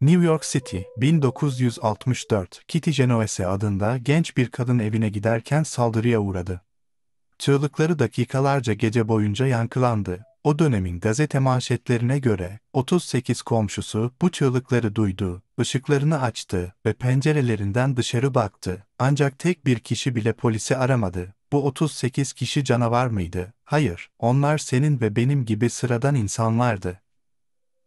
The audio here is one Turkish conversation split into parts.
New York City, 1964, Kitty Genovese adında genç bir kadın evine giderken saldırıya uğradı. Çığlıkları dakikalarca gece boyunca yankılandı. O dönemin gazete manşetlerine göre 38 komşusu bu çığlıkları duydu, ışıklarını açtı ve pencerelerinden dışarı baktı. Ancak tek bir kişi bile polisi aramadı. Bu 38 kişi canavar mıydı? Hayır, onlar senin ve benim gibi sıradan insanlardı.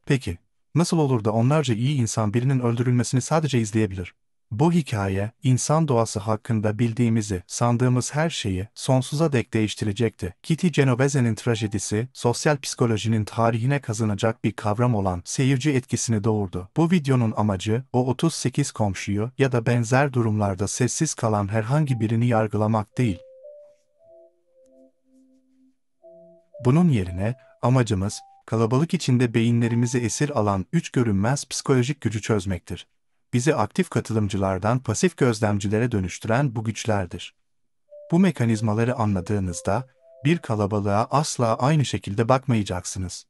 Peki, nasıl olur da onlarca iyi insan birinin öldürülmesini sadece izleyebilir? Bu hikaye, insan doğası hakkında bildiğimizi, sandığımız her şeyi sonsuza dek değiştirecekti. Kitty Genovese'nin trajedisi, sosyal psikolojinin tarihine kazanacak bir kavram olan seyirci etkisini doğurdu. Bu videonun amacı, o 38 komşuyu ya da benzer durumlarda sessiz kalan herhangi birini yargılamak değil. Bunun yerine, amacımız, kalabalık içinde beyinlerimizi esir alan üç görünmez psikolojik gücü çözmektir. Bizi aktif katılımcılardan pasif gözlemcilere dönüştüren bu güçlerdir. Bu mekanizmaları anladığınızda, bir kalabalığa asla aynı şekilde bakmayacaksınız.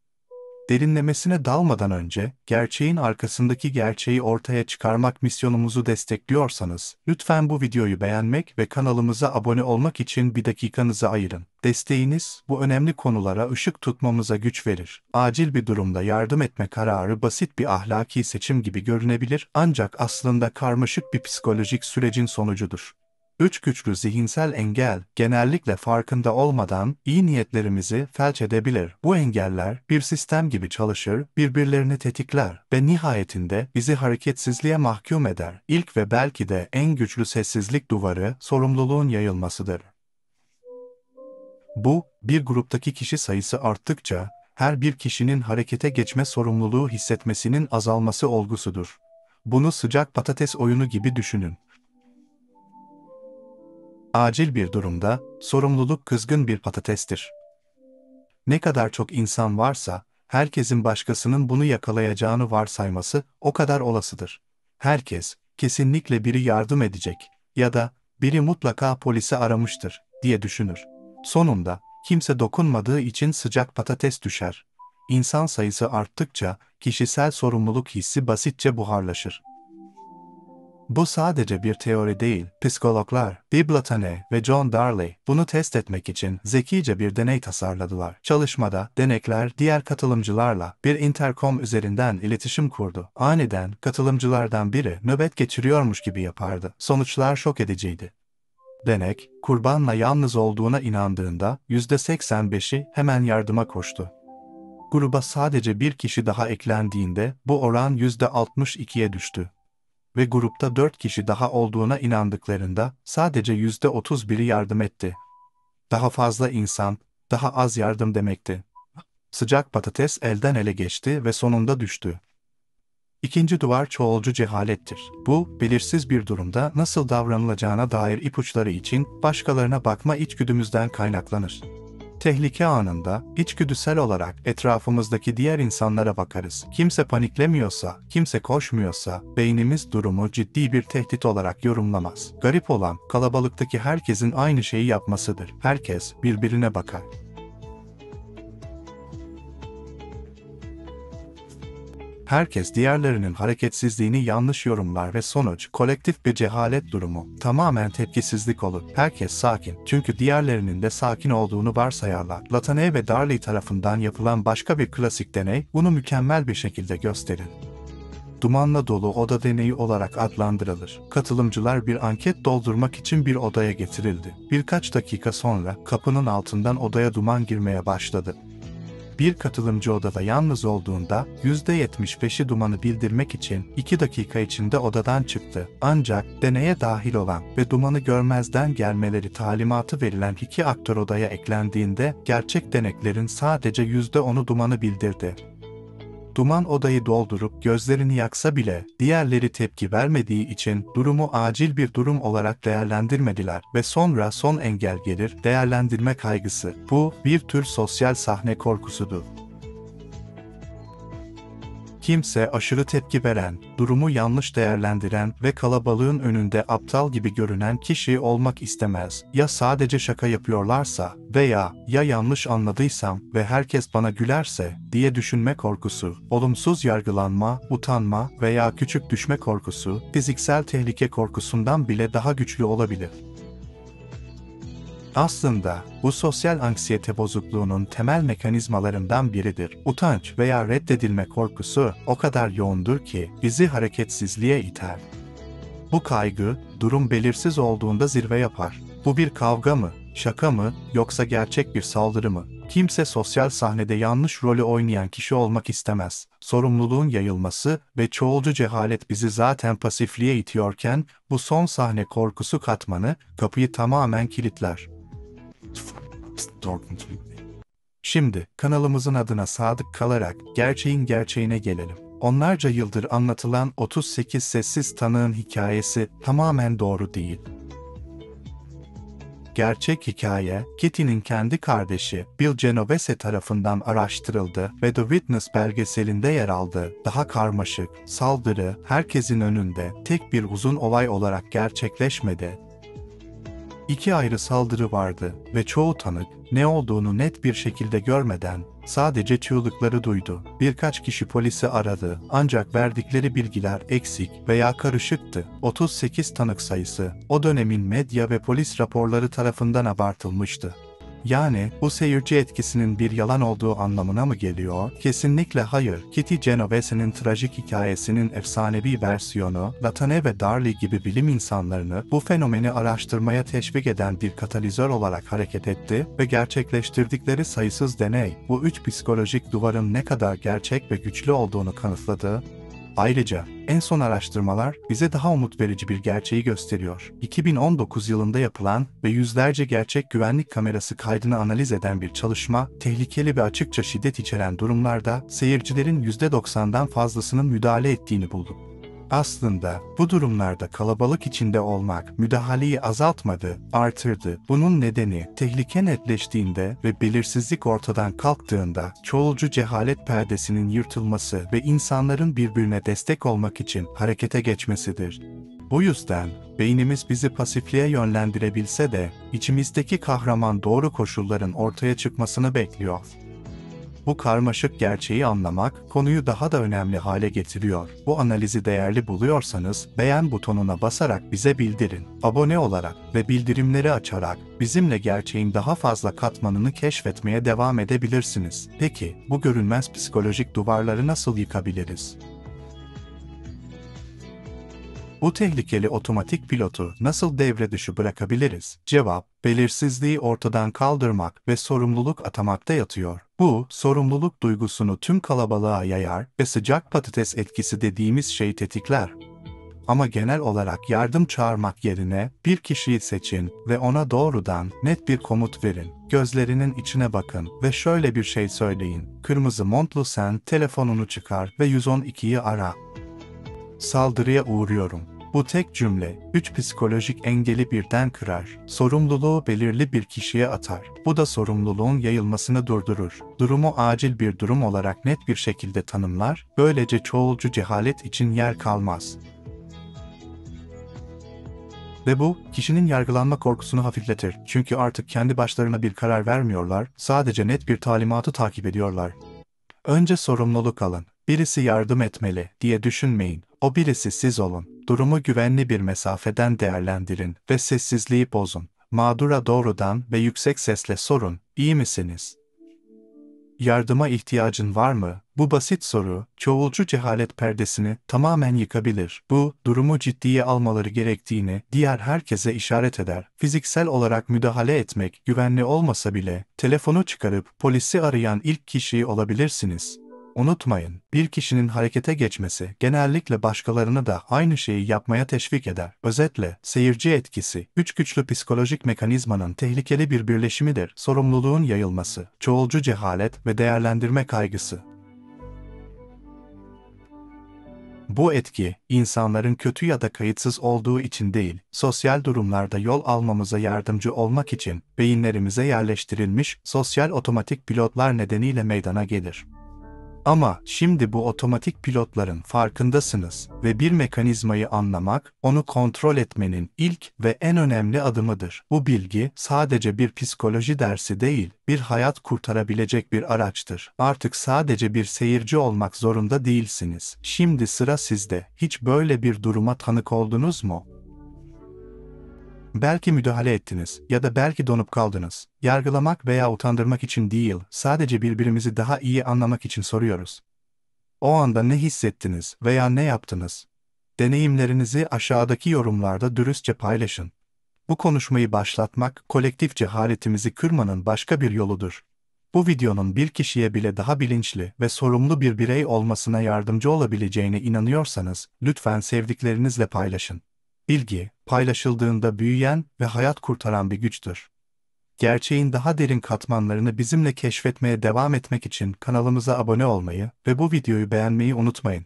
Derinlemesine dalmadan önce, gerçeğin arkasındaki gerçeği ortaya çıkarmak misyonumuzu destekliyorsanız, lütfen bu videoyu beğenmek ve kanalımıza abone olmak için bir dakikanızı ayırın. Desteğiniz, bu önemli konulara ışık tutmamıza güç verir. Acil bir durumda yardım etme kararı basit bir ahlaki seçim gibi görünebilir, ancak aslında karmaşık bir psikolojik sürecin sonucudur. Üç güçlü zihinsel engel, genellikle farkında olmadan iyi niyetlerimizi felç edebilir. Bu engeller bir sistem gibi çalışır, birbirlerini tetikler ve nihayetinde bizi hareketsizliğe mahkum eder. İlk ve belki de en güçlü sessizlik duvarı, sorumluluğun yayılmasıdır. Bu, bir gruptaki kişi sayısı arttıkça, her bir kişinin harekete geçme sorumluluğu hissetmesinin azalması olgusudur. Bunu sıcak patates oyunu gibi düşünün. Acil bir durumda, sorumluluk kızgın bir patatestir. Ne kadar çok insan varsa, herkesin başkasının bunu yakalayacağını varsayması o kadar olasıdır. Herkes, kesinlikle biri yardım edecek ya da biri mutlaka polisi aramıştır diye düşünür. Sonunda, kimse dokunmadığı için sıcak patates düşer. İnsan sayısı arttıkça, kişisel sorumluluk hissi basitçe buharlaşır. Bu sadece bir teori değil, psikologlar, Biblatane ve John Darley bunu test etmek için zekice bir deney tasarladılar. Çalışmada, denekler diğer katılımcılarla bir interkom üzerinden iletişim kurdu. Aniden katılımcılardan biri nöbet geçiriyormuş gibi yapardı. Sonuçlar şok ediciydi. Denek, kurbanla yalnız olduğuna inandığında %85'i hemen yardıma koştu. Gruba sadece bir kişi daha eklendiğinde bu oran %62'ye düştü. Ve grupta 4 kişi daha olduğuna inandıklarında sadece %31'i yardım etti. Daha fazla insan, daha az yardım demekti. Sıcak patates elden ele geçti ve sonunda düştü. İkinci duvar çoğulcu cehalettir. Bu, belirsiz bir durumda nasıl davranılacağına dair ipuçları için başkalarına bakma içgüdümüzden kaynaklanır. Tehlike anında, içgüdüsel olarak etrafımızdaki diğer insanlara bakarız. Kimse paniklemiyorsa, kimse koşmuyorsa, beynimiz durumu ciddi bir tehdit olarak yorumlamaz. Garip olan, kalabalıktaki herkesin aynı şeyi yapmasıdır. Herkes birbirine bakar. Herkes diğerlerinin hareketsizliğini yanlış yorumlar ve sonuç, kolektif bir cehalet durumu, tamamen tepkisizlik olur. Herkes sakin, çünkü diğerlerinin de sakin olduğunu varsayarlar. Latane ve Darley tarafından yapılan başka bir klasik deney, bunu mükemmel bir şekilde gösterir. Dumanla dolu oda deneyi olarak adlandırılır. Katılımcılar bir anket doldurmak için bir odaya getirildi. Birkaç dakika sonra, kapının altından odaya duman girmeye başladı. Bir katılımcı odada yalnız olduğunda %75'i dumanı bildirmek için 2 dakika içinde odadan çıktı. Ancak deneye dahil olan ve dumanı görmezden gelmeleri talimatı verilen 2 aktör odaya eklendiğinde gerçek deneklerin sadece %10'u dumanı bildirdi. Duman odayı doldurup gözlerini yaksa bile diğerleri tepki vermediği için durumu acil bir durum olarak değerlendirmediler ve sonra son engel gelir, değerlendirme kaygısı. Bu bir tür sosyal sahne korkusudur. Kimse aşırı tepki veren, durumu yanlış değerlendiren ve kalabalığın önünde aptal gibi görünen kişi olmak istemez. Ya sadece şaka yapıyorlarsa veya ya yanlış anladıysam ve herkes bana gülerse diye düşünme korkusu, olumsuz yargılanma, utanma veya küçük düşme korkusu, fiziksel tehlike korkusundan bile daha güçlü olabilir. Aslında bu sosyal anksiyete bozukluğunun temel mekanizmalarından biridir. Utanç veya reddedilme korkusu o kadar yoğundur ki bizi hareketsizliğe iter. Bu kaygı, durum belirsiz olduğunda zirve yapar. Bu bir kavga mı, şaka mı, yoksa gerçek bir saldırı mı? Kimse sosyal sahnede yanlış rolü oynayan kişi olmak istemez. Sorumluluğun yayılması ve çoğulcu cehalet bizi zaten pasifliğe itiyorken, bu son sahne korkusu katmanı kapıyı tamamen kilitler. Şimdi kanalımızın adına sadık kalarak gerçeğin gerçeğine gelelim. Onlarca yıldır anlatılan 38 sessiz tanığın hikayesi tamamen doğru değil. Gerçek hikaye, Kitty'nin kendi kardeşi Bill Genovese tarafından araştırıldı ve The Witness belgeselinde yer aldı. Daha karmaşık, saldırı herkesin önünde tek bir uzun olay olarak gerçekleşmedi. İki ayrı saldırı vardı ve çoğu tanık ne olduğunu net bir şekilde görmeden sadece çığlıkları duydu. Birkaç kişi polisi aradı ancak verdikleri bilgiler eksik veya karışıktı. 38 tanık sayısı o dönemin medya ve polis raporları tarafından abartılmıştı. Yani bu seyirci etkisinin bir yalan olduğu anlamına mı geliyor? Kesinlikle hayır. Kitty Genovese'nin trajik hikayesinin efsanevi versiyonu, Latane ve Darley gibi bilim insanlarını bu fenomeni araştırmaya teşvik eden bir katalizör olarak hareket etti ve gerçekleştirdikleri sayısız deney, bu üç psikolojik duvarın ne kadar gerçek ve güçlü olduğunu kanıtladı. Ayrıca, en son araştırmalar bize daha umut verici bir gerçeği gösteriyor. 2019 yılında yapılan ve yüzlerce gerçek güvenlik kamerası kaydını analiz eden bir çalışma, tehlikeli ve açıkça şiddet içeren durumlarda seyircilerin %90'dan fazlasının müdahale ettiğini buldu. Aslında bu durumlarda kalabalık içinde olmak müdahaleyi azaltmadı, artırdı. Bunun nedeni tehlike netleştiğinde ve belirsizlik ortadan kalktığında çoğulcu cehalet perdesinin yırtılması ve insanların birbirine destek olmak için harekete geçmesidir. Bu yüzden beynimiz bizi pasifliğe yönlendirebilse de içimizdeki kahraman doğru koşulların ortaya çıkmasını bekliyor. Bu karmaşık gerçeği anlamak konuyu daha da önemli hale getiriyor. Bu analizi değerli buluyorsanız beğen butonuna basarak bize bildirin. Abone olarak ve bildirimleri açarak bizimle gerçeğin daha fazla katmanını keşfetmeye devam edebilirsiniz. Peki bu görünmez psikolojik duvarları nasıl yıkabiliriz? Bu tehlikeli otomatik pilotu nasıl devre dışı bırakabiliriz? Cevap, belirsizliği ortadan kaldırmak ve sorumluluk atamakta yatıyor. Bu, sorumluluk duygusunu tüm kalabalığa yayar ve sıcak patates etkisi dediğimiz şeyi tetikler. Ama genel olarak yardım çağırmak yerine bir kişiyi seçin ve ona doğrudan net bir komut verin. Gözlerinin içine bakın ve şöyle bir şey söyleyin. Kırmızı montlu sen telefonunu çıkar ve 112'yi ara. Saldırıya uğruyorum. Bu tek cümle, 3 psikolojik engeli birden kırar. Sorumluluğu belirli bir kişiye atar. Bu da sorumluluğun yayılmasını durdurur. Durumu acil bir durum olarak net bir şekilde tanımlar, böylece çoğulcu cehalet için yer kalmaz. Ve bu, kişinin yargılanma korkusunu hafifletir. Çünkü artık kendi başlarına bir karar vermiyorlar, sadece net bir talimatı takip ediyorlar. Önce sorumluluk alın. Birisi yardım etmeli diye düşünmeyin. O birisi siz olun. Durumu güvenli bir mesafeden değerlendirin ve sessizliği bozun. Mağdura doğrudan ve yüksek sesle sorun, iyi misiniz? Yardıma ihtiyacın var mı? Bu basit soru, çoğulcu cehalet perdesini tamamen yıkabilir. Bu, durumu ciddiye almaları gerektiğini diğer herkese işaret eder. Fiziksel olarak müdahale etmek güvenli olmasa bile, telefonu çıkarıp polisi arayan ilk kişi olabilirsiniz. Unutmayın, bir kişinin harekete geçmesi genellikle başkalarını da aynı şeyi yapmaya teşvik eder. Özetle, seyirci etkisi, 3 güçlü psikolojik mekanizmanın tehlikeli bir birleşimidir. Sorumluluğun yayılması, çoğulcu cehalet ve değerlendirme kaygısı. Bu etki, insanların kötü ya da kayıtsız olduğu için değil, sosyal durumlarda yol almamıza yardımcı olmak için beyinlerimize yerleştirilmiş sosyal otomatik pilotlar nedeniyle meydana gelir. Ama şimdi bu otomatik pilotların farkındasınız ve bir mekanizmayı anlamak, onu kontrol etmenin ilk ve en önemli adımıdır. Bu bilgi sadece bir psikoloji dersi değil, bir hayat kurtarabilecek bir araçtır. Artık sadece bir seyirci olmak zorunda değilsiniz. Şimdi sıra sizde. Hiç böyle bir duruma tanık oldunuz mu? Belki müdahale ettiniz ya da belki donup kaldınız. Yargılamak veya utandırmak için değil, sadece birbirimizi daha iyi anlamak için soruyoruz. O anda ne hissettiniz veya ne yaptınız? Deneyimlerinizi aşağıdaki yorumlarda dürüstçe paylaşın. Bu konuşmayı başlatmak, kolektif cehaletimizi kırmanın başka bir yoludur. Bu videonun bir kişiye bile daha bilinçli ve sorumlu bir birey olmasına yardımcı olabileceğine inanıyorsanız, lütfen sevdiklerinizle paylaşın. Bilgi, paylaşıldığında büyüyen ve hayat kurtaran bir güçtür. Gerçeğin daha derin katmanlarını bizimle keşfetmeye devam etmek için kanalımıza abone olmayı ve bu videoyu beğenmeyi unutmayın.